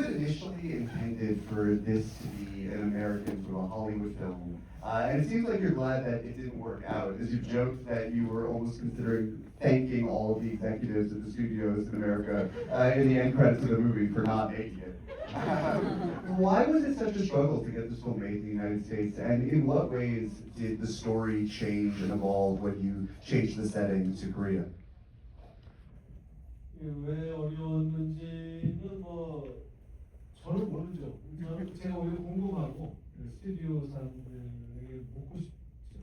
it initially intended for this to be an American sort of Hollywood film? And it seems like you're glad that it didn't work out, as you joked that you were almost considering thanking all of the executives at the studios in America in the end credits of the movie for not making it. Why was it such a struggle to get this film made in the United States, and in what ways did the story change and evolve when you changed the setting to Korea? 왜 어려웠는지는 뭐 저는 모르죠. 제가 오히려 궁금하고 스튜디오 사람들에게 묻고 싶죠.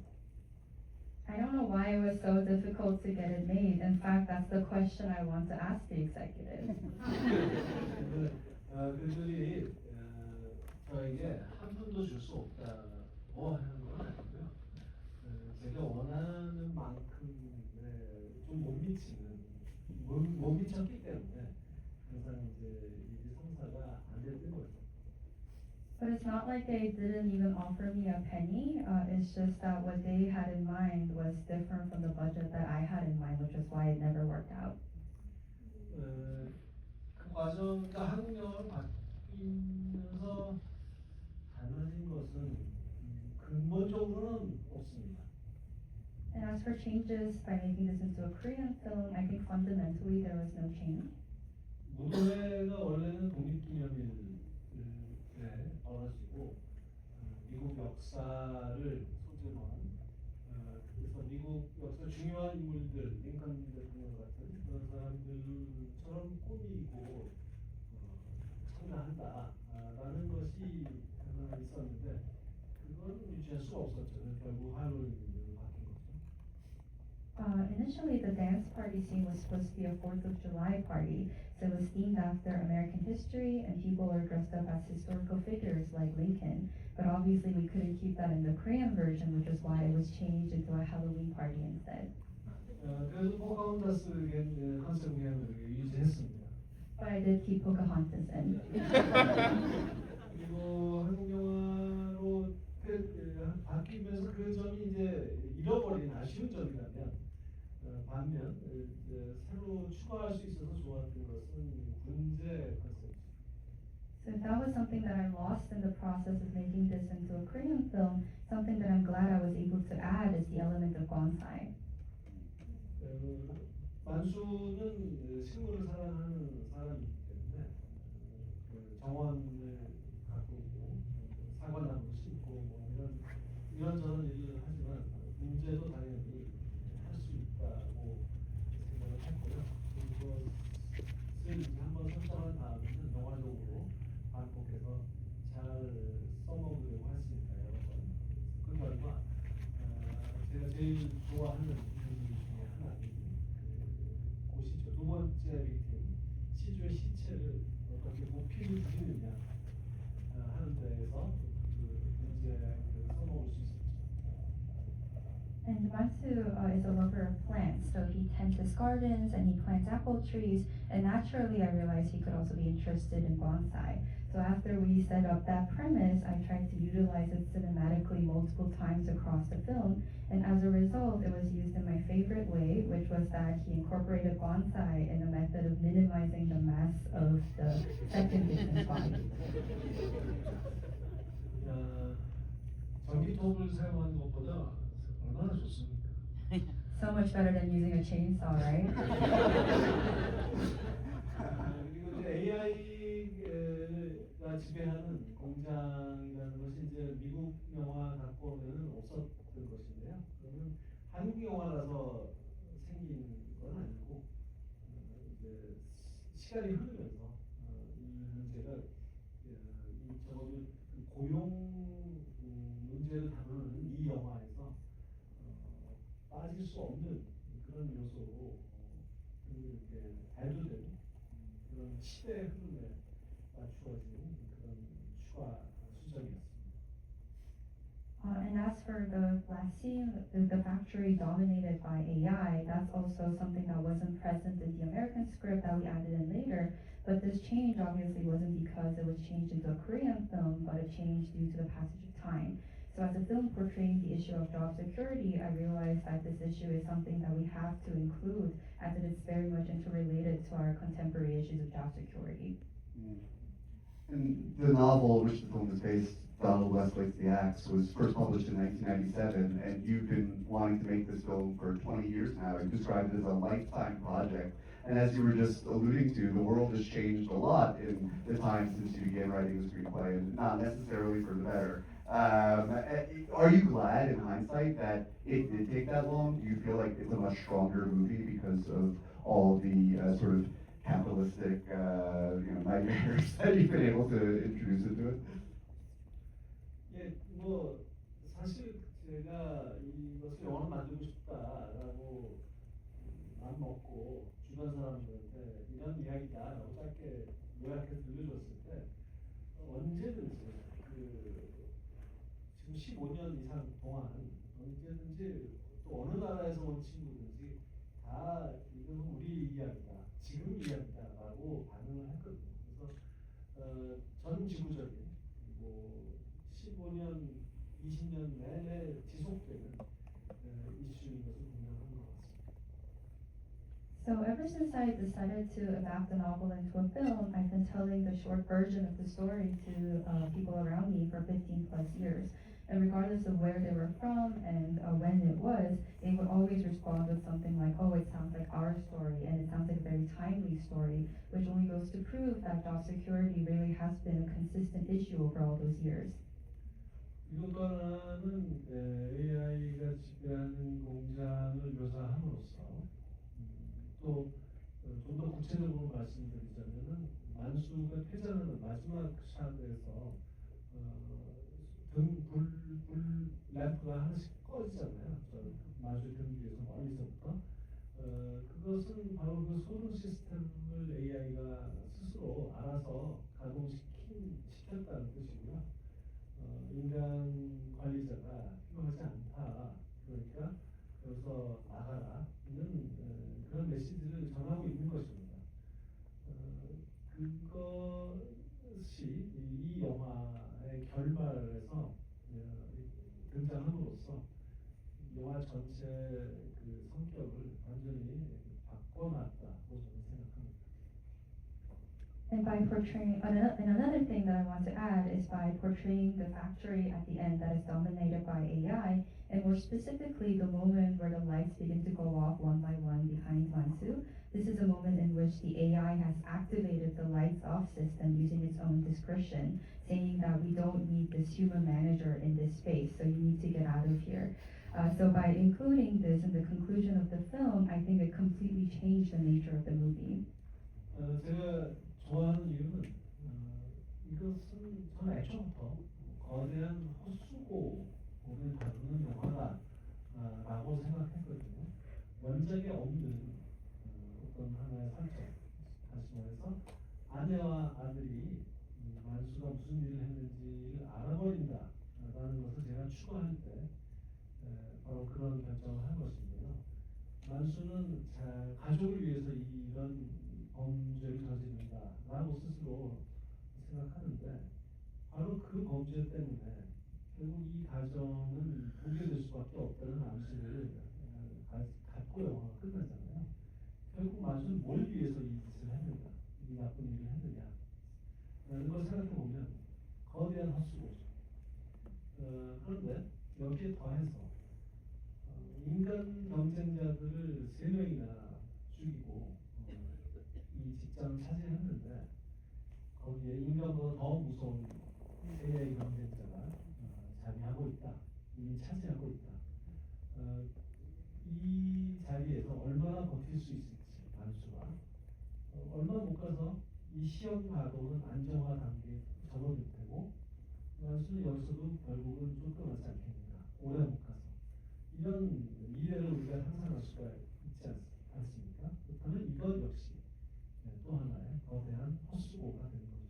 I don't know why it was so difficult to get it made. In fact, that's the question I want to ask the executives. 그들이 저에게 한 푼도 줄 수 없다고 하는 건 아니고요. 제가 원하는 만큼 좀 못 미쳤기 때문에 항상 이제 이 성사가 안 됐던 거죠. But it's not like they didn't even offer me a penny. It's just that what they had in mind was different from the budget that I had in mind, which is why it never worked out. 그 과정, 그러니까 한국 영화로 바뀌면서 달라진 것은 근본적으로는 없습니다. And as for changes by making this into a Korean film, I think fundamentally there was no change. 무도회가 원래는 독립기념일에 벌어지고 미국 역사를 소재로 한 그래서 미국 역사 중요한 인물들, 링컨 대통령 같은 그런 사람들처럼 꾸미고 참가한다라는 것이 하나 있었는데 그건 유지할 수가 없었죠. 결국 할로윈으로 바뀐 거죠. Initially, the dance party scene was supposed to be a 4th of July party, so it was themed after American history, and people were dressed up as historical figures like Lincoln. But obviously, we couldn't keep that in the Korean version, which is why it was changed into a Halloween party instead. 그래서 포카혼타스 컨셉을 유지했습니다. But I did keep Pocahontas in. 그리고 한국 영화로 바뀌면서 그 점이 이제 잃어버린 아쉬운 점이라면 반면 새로 추가할 수 있어서 좋았던 것은 군제 컨셉. So if that was something that I lost in the process of making this into a Korean film, something that I'm glad I was able to add is the element of bonsai. 만수는 식물을 사랑하는 사람이기 때문에 정원을 가꾸고 사과나무도 심고 뭐 이런저런 일을 하지만 문제도 당연히 할 수 있다고 생각을 했고요. 그것을 한번 설정한 다음에는 영화적으로 반복해서 잘 써먹으려고 했습니다. 여러 번. 그 결과 제가 제일 좋아하는 이미지 중에 하나는 고시죠. 두 번째 빅팀 시주의 시체를 어떻게 모피를 그리느냐 하는 데에서 그 문제를 써먹을 수 있었죠. And Matsu is a lover of plants, so he tends his gardens and he plants apple trees. And naturally, I realized he could also be interested in bonsai. So after we set up that premise, I tried to utilize it cinematically multiple times across the film. And as a result, it was used in my favorite way, which was that he incorporated bonsai in a method of minimizing the mass of the second victim's body. 전기톱을 사용하는 것보다 얼마나 좋습니까? So much better than using a chainsaw, right? 그리고 이제 AI가 지배하는 공장이라는 것이 이제 미국 영화 갖고는 없었던 것인데요. 그러면 한국 영화라서 생긴 건 아니고 이제 시간이 흐르면서 이 문제가 적어도 고용 문제를 다루는 이 영화에서 빠질 수 없는 그런 요소로 이렇게 발표된 그런 시대의 흐름에 맞추어진 그런 추가 수정이었습니다. And as for the last scene, the factory dominated by AI, that's also something that wasn't present in the American script that we added in later. But this change obviously wasn't because it was changed into a Korean film, but it changed due to the passage of time. So as a film portraying the issue of job security, I realized that this issue is something that we have to include, as it is very much interrelated to our contemporary issues of job security. And the novel, which the film is based, Donald Westlake's The Axe, was first published in 1997, and you've been wanting to make this film for 20 years now. You described it as a lifetime project. And as you were just alluding to, the world has changed a lot in the time since you began writing the screenplay, and not necessarily for the better. Are you glad, in hindsight, that it did take that long? Do you feel like it's a much stronger movie because of all the sort of capitalistic nightmares that you've been able to introduce into it? 예, 뭐 사실 제가 이것을 영화로 만들고 싶다라고 마음 먹고 주변 사람들한테 이런 이야기다라고 짧게 요약해서 들려줬을 때 언제든지 지금 15년 이상 동안 언제든지 또 어느 나라에서 온 친구든지 다 이건 우리 이야기다, 지금 이야기다라고 반응을 했거든요. 그래서 전 지구적인 그리고 15년, 20년 내내 지속되는 이슈인 것은 분명한 것 같습니다. So ever since I decided to adapt the novel into a film, I've been telling the short version of the story to people around me for 15 plus years. And regardless of where they were from and when it was, they would always respond with something like, oh, it sounds like our story, and it sounds like a very timely story, which only goes to prove that job security really has been a consistent issue over all those years. 이것 하나는 AI가 지배하는 공장을 묘사함으로써 또 좀 더 구체적으로 말씀드리자면은 만수가 퇴장하는 마지막 샷에서 불 램프가 하나씩 꺼지잖아요. 만수의 등 뒤에서 멀리서부터 그것은 바로 그 소등 시스템을 AI가 스스로 알아서 가동시켰다는 뜻이고요. 인간 관리자가 필요하지 않다. 그러니까 여기서 나가라는 그런 메시지를 전하고 있는 것입니다. 그것이 이 영화의 결말에서 등장함으로써 영화 전체 그 성격을 완전히 바꿔놨다고 저는 생각합니다. And by portraying, and another thing that I want to add is by portraying the factory at the end that is dominated by AI, and more specifically the moment where the lights begin to go off one by one behind Mansu. This is a moment in which the AI has activated the lights off system using its own discretion, saying that we don't need this human manager in this space, so you need to get out of here. So by including this in the conclusion of the film, I think it completely changed the nature of the movie. 제가 좋아하는 이유는 이것은 전 애초부터 거대한 헛수고를 다루는 영화다라고 생각했거든요. 원작에 없는 어떤 하나의 설정, 다시 말해서 아내와 아들이 만수가 무슨 일을 했는지를 알아버린다라는 것을 제가 추구할 때 바로 그런 결정을 한 것인데요. 만수는 가족을 위해서 이런 범죄를 저지른다라고 스스로 생각하는데 바로 그 범죄 때문에 결국 이 가정은 붕괴될 수밖에 없다는 암시를 갖고 영화가 끝나잖아요. 결국 만수는 뭘 위해서 이 짓을 했느냐, 이 나쁜 일을 했느냐 라는 걸 생각해보면 거대한 헛수고죠. 그런데 여기에 더해서 인간 경쟁자들을 3명이나 죽이고 이 직장을 차지했는데 거기에 인간보다 더 무서운 AI 경쟁자가 자리하고 있다, 이미 차지하고 있다. 이 자리에서 얼마나 버틸 수 있을지 만수가 얼마 못 가서 이 시험 가동은 안정화 단계에 접어들 테고 만수는 여기서도 결국은 쫓겨나지 않겠는가, 오래 못 가서 이런 미래를 우리가 상상할 수가 있지 않습니까? 그렇다면 이것 역시 또 하나의 거대한 헛수고가 되는 거죠.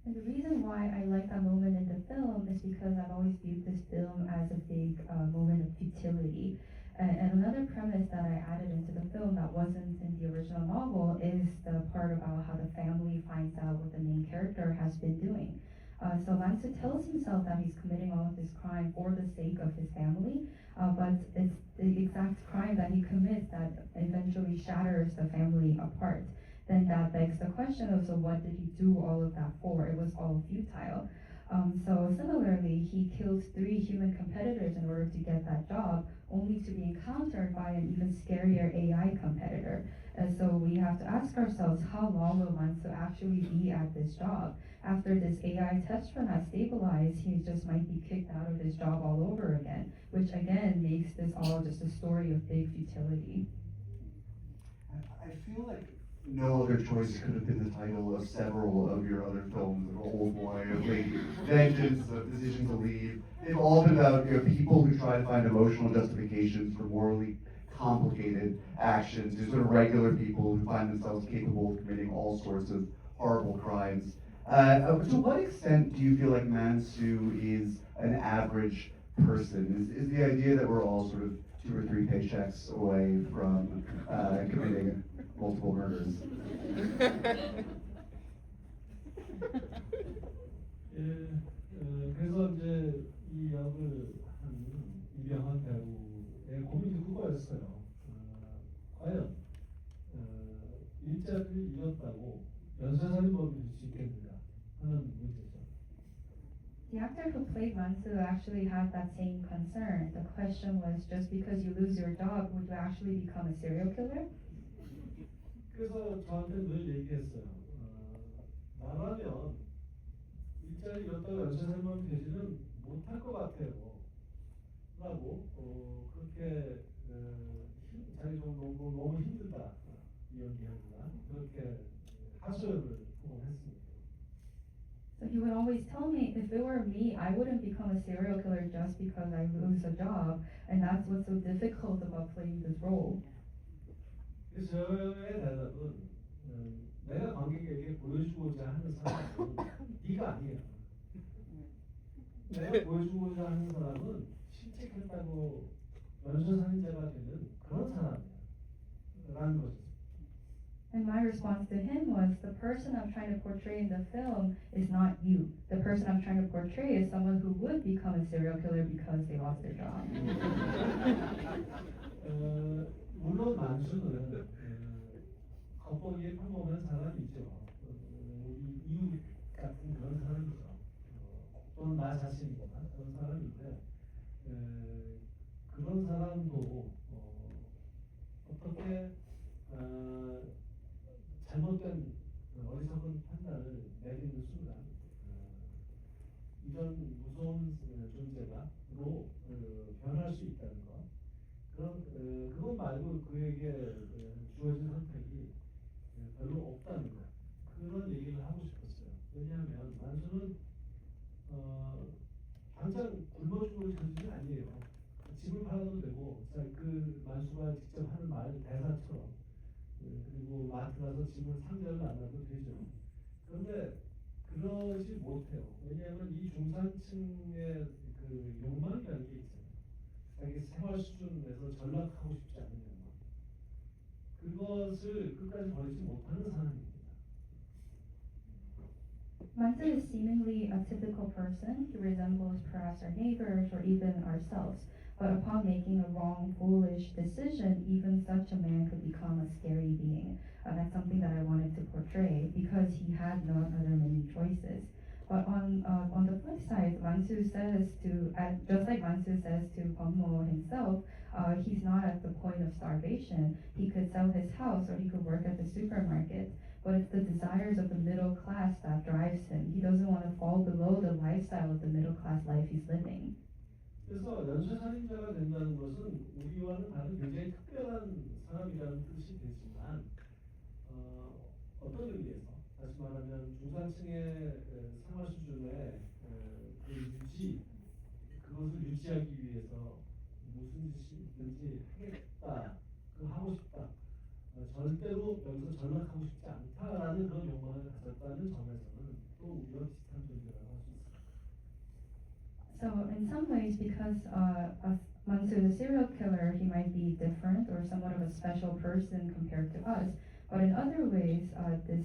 And the reason why I like that moment in the film is because I've always viewed this film as a big moment of futility. And another premise that I added into the film that wasn't in the original novel is the part about how the family finds out what the main character has been doing. So Mansu tells himself that he's committing all of this crime for the sake of his family, but it's the exact crime that he commits that eventually shatters the family apart. then that begs the question of, so what did he do all of that for? It was all futile. So similarly, he kills 3 human competitors in order to get that job, only to be encountered by an even scarier AI competitor. And so we have to ask ourselves, how long will Mansu actually be at this job? After this AI test run has stabilized, he just might be kicked out of his job all over again, which again makes this all just a story of big futility. I feel like no other choice could have been the title of several of your other films, of Old Boy, of Lady Vengeance, of Decision to Leave. They've all been about people who try to find emotional justifications for morally complicated actions, sort of regular people who find themselves capable of committing all sorts of horrible crimes. To what extent do you feel like Mansu is an average person? Is the idea that we're all sort of 2 or 3 paychecks away from committing multiple murders? 예, 그래서 이제 이 역을 한 이병헌 배우의 고민이 그거였어요. 과연 일자리를 잃었다고 연쇄살인범이 될 수 있겠느냐 하는 문제죠. The actor who played Mansu actually had that same concern. The question was, just because you lose your job, would you actually become a serial killer? 그래서 저한테 늘 얘기했어요. 나라면 일자리 잃었다고 연쇄살인범이 되지는 못할 것 같아요. 라고 그렇게 자기 좀 너무 힘들다 이 연기하기가 그렇게 하소연을 하곤 했습니다. So he would always tell me, if it were me, I wouldn't become a serial killer just because I lose a job, and that's what's so difficult about playing this role. 그래서 저의 대답은 내가 관객에게 보여주고자 하는 사람은 네가 아니야. 내가 보여주고자 하는 사람은 실직했다고 연쇄살인자가 되는 그런 사람이야. 라는 거죠. And my response to him was, the person I'm trying to portray in the film is not you. The person I'm trying to portray is someone who would become a serial killer because they lost their job. 물론 만수는 겉보기에 평범한 사람이죠. 우리 이웃 같은 그런 사람이죠. 또는 나 자신이거나 그런 사람인데 그런 사람도 어떻게 잘못된 어리석은 판단을 내리는 순간 이런 무서운 존재가로 변할 수 있다는 것. 그것 말고 그에게 주어진 선택이 별로 없다는 것. 그런 얘기를 하고 싶었어요. 왜냐하면 만수는 당장 굶어 죽을 처지는 아니에요. 집을 팔아도 되고, 그 만수가 직접 하는 말 대사처럼 그리고 마트 가서 집을 상자를 나눠도 되죠. 그런데 그러지 못해요. 왜냐하면 이 중산층의 그 욕망이라는 게 있잖아요. 자기 생활 수준에서 전락하고 싶지 않은 욕망. 그것을 끝까지 버리지 못하는 사람입니다. Mansu is seemingly a typical person. He resembles perhaps our neighbors or even ourselves. But upon making a wrong, foolish decision, even such a man could become a scary being. That's something that I wanted to portray because he had no other many choices. But on the flip side, Mansu says to, just like Mansu says to Pongmo himself, he's not at the point of starvation. He could sell his house or he could work at the supermarket. But it's the desires of the middle class that drives him. He doesn't want to fall below the lifestyle of the middle class life he's living. 그래서 연쇄살인자가 된다는 것은 우리와는 다른 굉장히 특별한 사람이라는 뜻이 되지만 어떤 의미에서 다시 말하면 중산층의 생활 수준의 그 유지 그것을 유지하기 위해서 무슨 짓이든지 하겠다 그 하고 싶다 절대로 여기서 전락하고 싶지 않다라는 그런 욕망을 가졌다는 점에서는 또 우리와 비슷한 존재라고 할 수 있습니다. So in some ways, because Mansu is a serial killer, he might be different or somewhat of a special person compared to us. But in other ways, this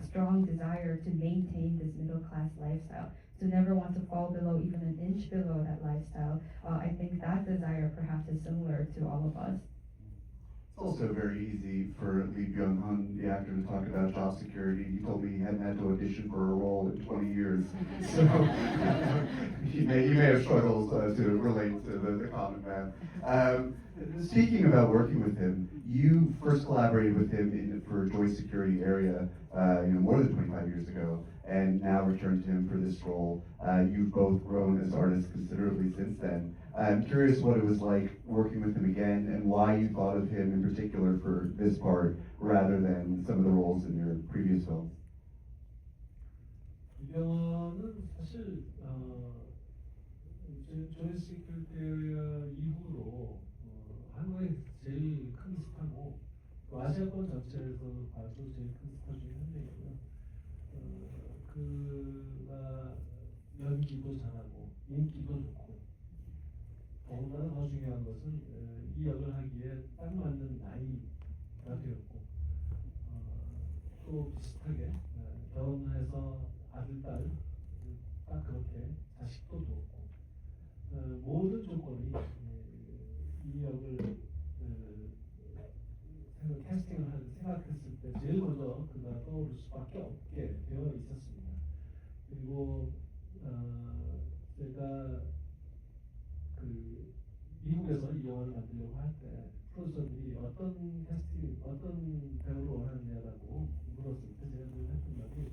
strong desire to maintain this middle class lifestyle, to never want to fall below even an inch below that lifestyle, I think that desire perhaps is similar to all of us. also very easy for Lee Byung-hun, the actor, to talk about job security. He told me he hadn't had to audition for a role in 20 years. So you may have struggled to relate to the common man. Speaking about working with him, you first collaborated with him for Joy Security Area, more than 25 years ago, and now returned to him for this role. You've both grown as artists considerably since then. I'm curious what it was like working with him again, and why you thought of him in particular for this part rather than some of the roles in your previous films. 이병헌은 사실 조이 시크릿 이후로 한국의 제일 큰 스타고 또 아시아권 전체에서 봐도 제일 큰 스타 중에 한 명이고요. 그가 연기도 잘하고 인기도 좋고 더군다나 더 중요한 것은 이 역을 하기에 딱 맞는 나이가 되었고 또 비슷하게 결혼해서 아들, 딸 딱 그렇게 자식도 두었고 모든 조건이 이 역을 캐스팅을 생각했을 때 제일 먼저 그가 떠오를 수밖에 없게 되어 있었습니다. 그리고 제가 그 미국에서 이 영화를 만들려고 할 때 프로듀서들이 어떤 캐스팅, 어떤 배우를 원하느냐라고 물었을 때 제가 늘 했던 말이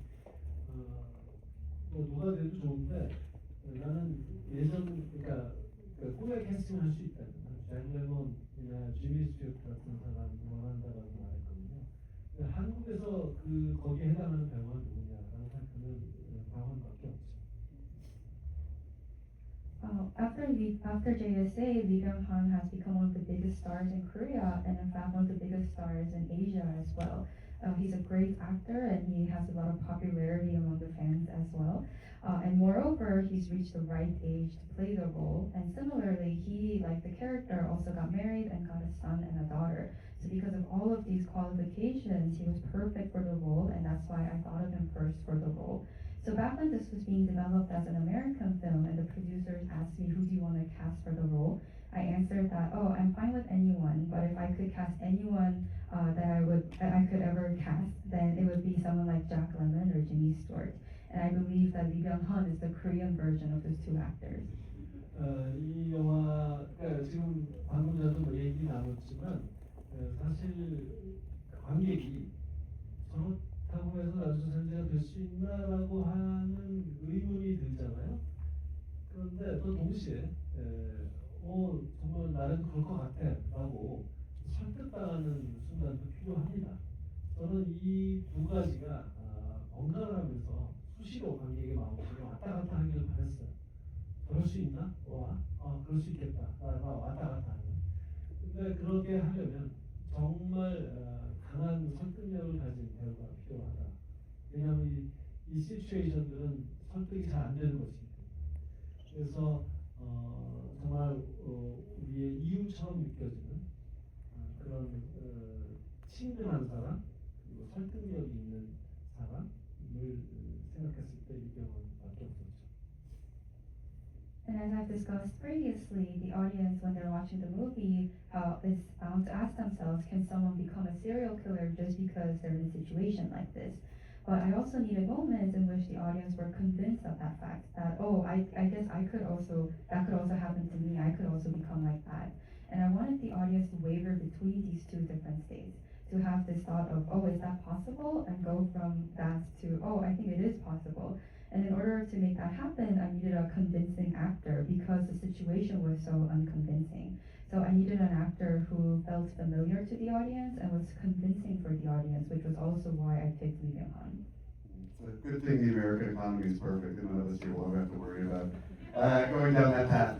뭐 누가 돼도 좋은데 나는 그러니까 꿈에 캐스팅을 할 수 있다면 잭 레몬이나 지미 스튜어트 같은 사람을 원한다라고 말했거든요. 한국에서 거기에 해당하는 배우가 누구냐라고 생각하면 박원밖에 없죠. After JSA, Lee Byung-hun has become one of the biggest stars in Korea and in fact one of the biggest stars in Asia as well. He's a great actor and he has a lot of popularity among the fans as well. And moreover, he's reached the right age to play the role. And similarly, he, like the character, also got married and got a son and a daughter. So because of all of these qualifications, he was perfect for the role, and that's why I thought of him first for the role. So back when this was being developed as an American film and the producers asked me, who do you want to cast for the role? I answered that, I'm fine with anyone, but if I could cast anyone that I could ever cast, then it would be someone like Jack Lemmon or Jimmy Stewart. And I believe that Lee Byung-hun is the Korean version of those two actors. 이 영화 지금 방금 전에 뭐 얘기 나눴지만 사실 관객이 저렇다고 해서 나주선자가 될 수 있나라고 하는 의문이 들잖아요. 그런데 또 동시에 정말 나는 그럴 것 같아라고 설득당하는 순간도 필요합니다. 저는 이 두 가지가 번갈아가면서 수시로 관객의 마음속에 왔다 갔다 하기를 바랬어요. 그럴 수 있나? 그럴 수 있겠다. 왔다 갔다 하는. 근데 그렇게 하려면 정말 강한 설득력을 가진 배우가 필요하다. 왜냐하면 이 시츄에이션들은 설득이 잘 안 되는 것이기 때문에. 그래서 정말 우리의 이유처럼 느껴지는 그런 친근한 사람, 그리고 설득력이 있는 사람을 생각했을 때 이병헌밖에 없었죠. And as I've discussed previously, the audience, when they're watching the movie, is bound to ask themselves, can someone become a serial killer just because they're in a situation like this? But I also needed moments in which the audience were convinced of that fact, that, I guess that could also happen to me, I could also become like that. And I wanted the audience to waver between these two different states, to have this thought of, is that possible? And go from that to, I think it is possible. And in order to make that happen, I needed a convincing actor because the situation was so unconvincing. So I needed an actor who felt familiar to the audience and was convincing for the audience, which was also why I picked Lee Byung-hun. It's a good thing the American economy is perfect and none of us here will ever have to worry about going down that path.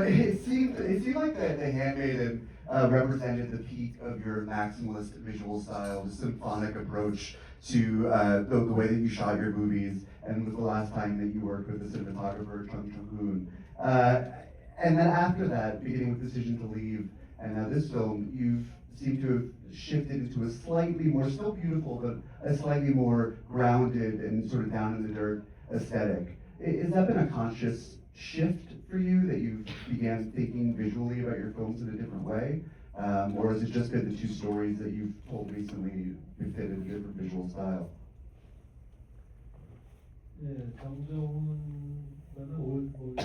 It seemed like The Handmaiden represented the peak of your maximalist visual style, the symphonic approach to the way that you shot your movies, and was the last time that you worked with the cinematographer Chung Chung-hoon. And then after that, beginning with Decision to Leave, and now this film, you seem to have shifted into a slightly more, still beautiful, but a slightly more grounded and sort of down in the dirt aesthetic. Has that been a conscious shift for you, that you began thinking visually about your films in a different way? Or has it just been the two stories that you've told recently fitted a different visual style? 네, 정정훈은 5월부터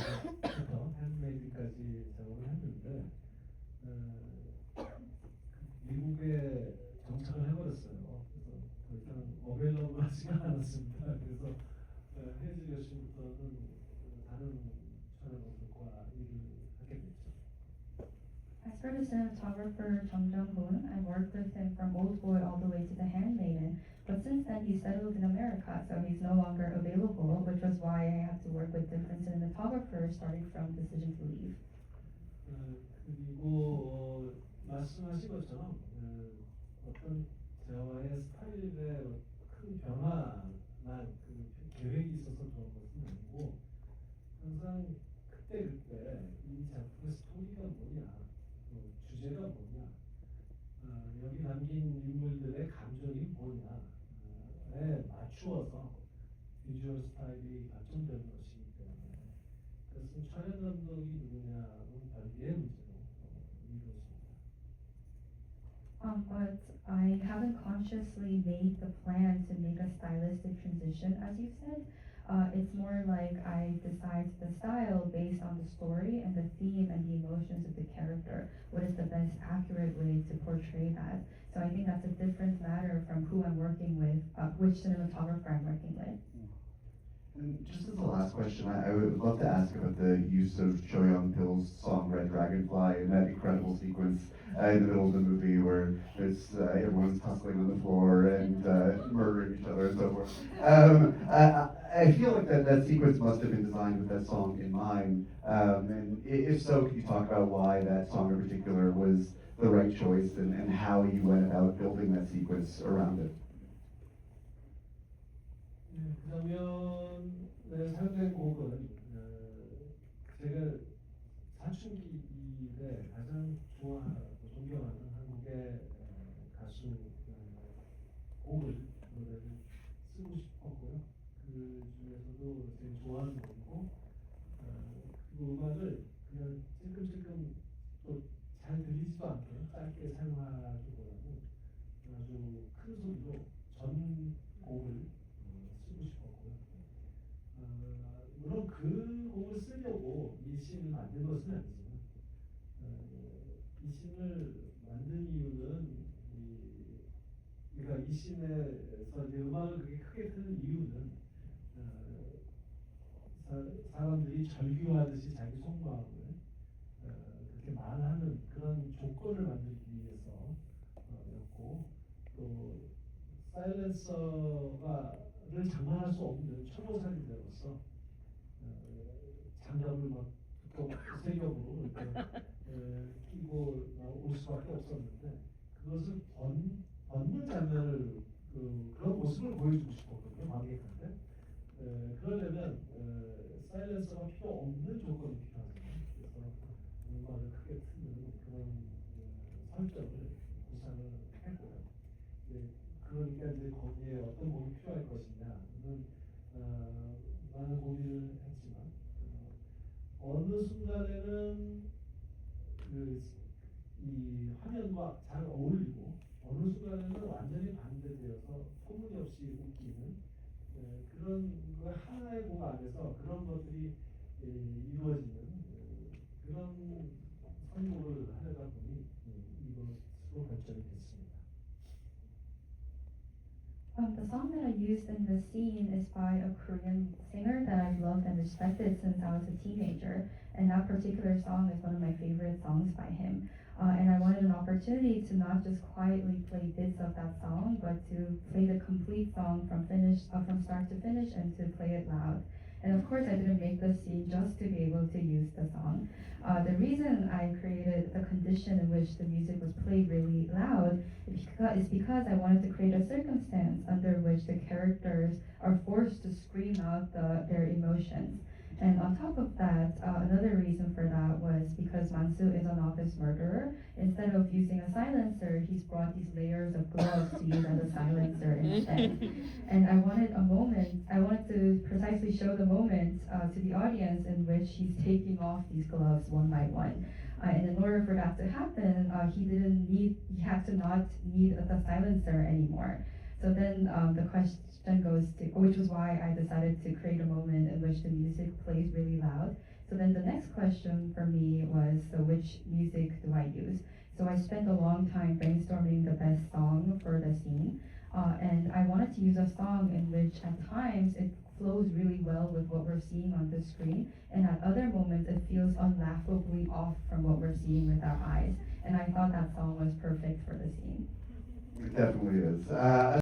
핸드메이드까지 작업을 했는데 미국에 정착을 해버렸어요. 그래서 더 이상 어벨러블하지가 않았습니다. 그래서 해지 여신부터는 다른 촬영팀과 일을 하게 됐죠. As for the cinematographer Jung Jung-hoon, I worked with him from Old Boy all the way to The Handmaiden, but since then he settled in America, so he's no longer available, which was why I had to work with different cinematographers starting from Decision to Leave. 그리고 말씀하신 것처럼 어떤 저의 스타일에 큰 변화나 그 계획이 있어서 그런 것은 아니고 항상 그때 이 작품의 스토리가 뭐냐, 주제가 뭐냐, 여기 담긴 인물들의 감정이 뭐냐에 맞추어서 비주얼 스타일이 발전되는 것이기 때문에 그래서 촬영 감독이 누구냐는 별개의 문제로 이루어집니다. But I haven't consciously made the plan to make a stylistic transition, as you said. It's more like I decide the style based on the story and the theme and the emotions of the character. What is the best accurate way to portray that? So I think that's a different matter from who I'm working with, which cinematographer I'm working with. And just as the last question, I would love to ask about the use of Cho Young-pil's song Red Dragonfly in that incredible sequence in the middle of the movie where it's, everyone's tussling on the floor and murdering each other and so forth. I feel like that sequence must have been designed with that song in mind. And if so, could you talk about why that song in particular was the right choice and how you went about building that sequence around it? 그러면 사용된 곡은 제가 사춘기 이래 가장 좋아하고 존경하는 한국의 가수 곡을 노래를 쓰고 싶었고요. 그 중에서도 제일 좋아하는 곡이고 그 음악을 그냥 찔끔찔끔 또 잘 들리지도 않게 짧게 사용하기보다는 아주 큰 소리로 전 곡을 쓰고 싶었고요. 물론 그 곡을 쓰려고 이 씬을 만든 것은 아니지만 이 씬을 만든 이유는 그러니까 이 씬에서 이제 음악을 그렇게 크게 트는 이유는 사람들이 절규하듯이 자기 속마음을 그렇게 말하는 그런 조건을 만들기 위해서였고 또 사일렌서를 장만할 수 없는 초보살인으로서 장갑을 막 세겹으로 끼고 올 수밖에 없었는데 그것을 벗는 장면을 그런 모습을 보여주고 싶었거든요. 관객한테. 그러려면 사일렌서가 필요 없는 조건이 필요하잖아요. 그래서 음악을 크게 트는 그런 설정을 구상을 했고요. 그러니까 이제 거기에 어떤 곡이 필요할 것이냐는 많은 고민을 했지만 어느 순간에는 이 화면과 잘 어울리고 어느 순간에는 완전히 반대되어서 터무니없이 웃기는 그런 그 하나의 곡 안에서 그런 것들이 이루어지는 그런 선곡을 하려다 보니 이것으로 결정이 됐습니다. The song that I used in the scene is by a Korean singer that I've loved and respected since I was a teenager, and that particular song is one of my favorite songs by him. And I wanted an opportunity to not just quietly play bits of that song, but to play the complete song from start to finish, and to play it loud. And of course, I didn't make the scene just to be able to use the song. The reason I created the condition in which the music was played really loud is because I wanted to create a circumstance under which the characters are forced to scream out their emotions. And on top of that, another reason for that was because Mansu is an office murderer. Instead of using a silencer, he's brought these layers of gloves to use as a silencer instead. And I wanted to precisely show the moment to the audience in which he's taking off these gloves one by one. And in order for that to happen, he had to not need the silencer anymore. So then the question goes to, which was why I decided to create a moment in which the music plays really loud. So then the next question for me was, so which music do I use? So I spent a long time brainstorming the best song for the scene. And I wanted to use a song in which at times it flows really well with what we're seeing on the screen, and at other moments it feels unlaughably off from what we're seeing with our eyes. And I thought that song was perfect for the scene. It definitely is.